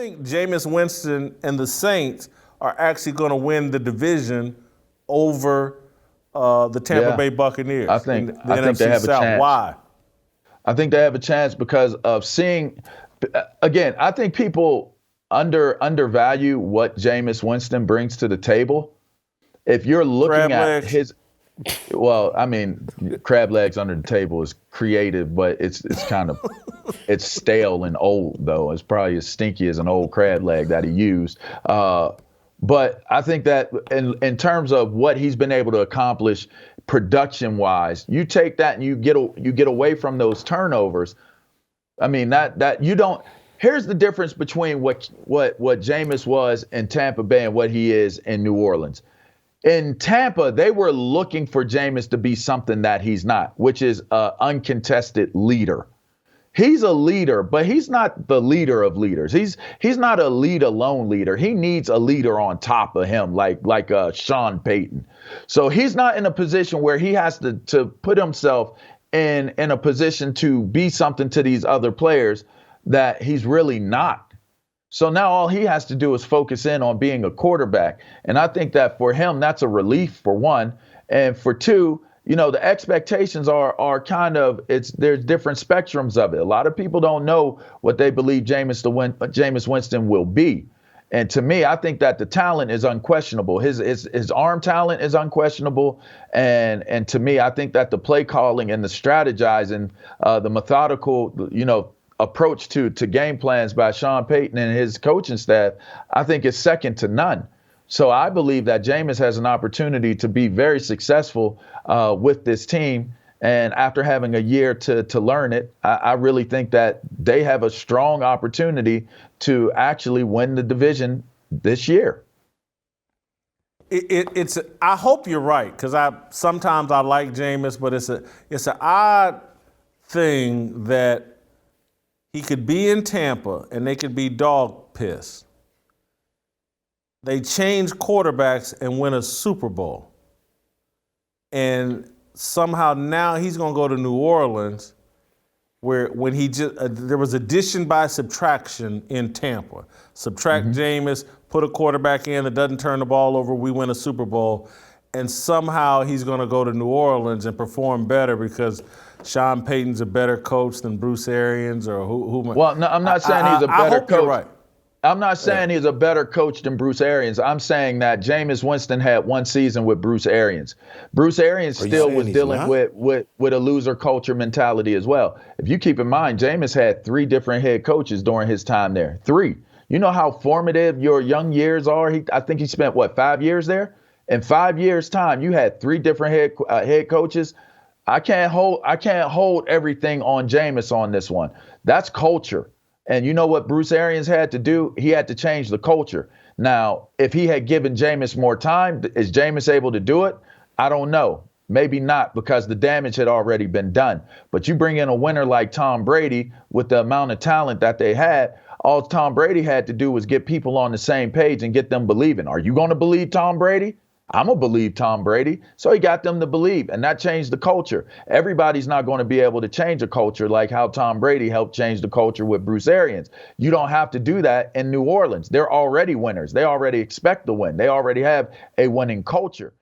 think Jameis Winston and the Saints are actually going to win the division over the Tampa Bay Buccaneers? I think in the they NFC have a South. chance. Why? I think they have a chance because of seeing. Again, I think people undervalue what Jameis Winston brings to the table. If you're looking Crab at legs. his, well, I mean, crab legs under the table is creative, but it's kind of it's stale and old though. It's probably as stinky as an old crab leg that he used. But I think that in terms of what he's been able to accomplish production-wise, you take that and you get away from those turnovers. I mean that you don't. Here's the difference between what Jameis was in Tampa Bay and what he is in New Orleans. In Tampa, they were looking for Jameis to be something that he's not, which is an uncontested leader. He's a leader, but he's not the leader of leaders. He's not a lead alone leader. He needs a leader on top of him, like Sean Payton. So he's not in a position where he has to put himself in a position to be something to these other players that he's really not. So now all he has to do is focus in on being a quarterback. And I think that for him, that's a relief, for one. And for two, the expectations are kind of, there's different spectrums of it. A lot of people don't know what they believe Jameis Winston will be. And to me, I think that the talent is unquestionable. His arm talent is unquestionable. And to me, I think that the play calling and the strategizing, the methodical, approach to game plans by Sean Payton and his coaching staff, I think is second to none. So I believe that Jameis has an opportunity to be very successful with this team. And after having a year to learn it, I really think that they have a strong opportunity to actually win the division this year. I hope you're right, because sometimes I like Jameis, but it's an odd thing that he could be in Tampa and they could be dog piss. They change quarterbacks and win a Super Bowl. And somehow now he's going to go to New Orleans, where when there was addition by subtraction in Tampa. Subtract Jameis, put a quarterback in that doesn't turn the ball over, we win a Super Bowl. And somehow he's going to go to New Orleans and perform better because Sean Payton's a better coach than Bruce Arians or who. Well, no, I'm not saying he's a better I hope coach. You're right. I'm not saying he's a better coach than Bruce Arians. I'm saying that Jameis Winston had one season with Bruce Arians. Bruce Arians still was dealing with a loser culture mentality as well. If you keep in mind, Jameis had 3 different head coaches during his time there. 3. You know how formative your young years are? I think he spent, 5 years there? In 5 years' time, you had 3 different head coaches. I can't hold everything on Jameis on this one. That's culture. And you know what Bruce Arians had to do? He had to change the culture. Now, if he had given Jameis more time, is Jameis able to do it? I don't know. Maybe not, because the damage had already been done. But you bring in a winner like Tom Brady with the amount of talent that they had, all Tom Brady had to do was get people on the same page and get them believing. Are you going to believe Tom Brady? I'm going to believe Tom Brady. So he got them to believe, and that changed the culture. Everybody's not going to be able to change a culture like how Tom Brady helped change the culture with Bruce Arians. You don't have to do that in New Orleans. They're already winners. They already expect to win. They already have a winning culture.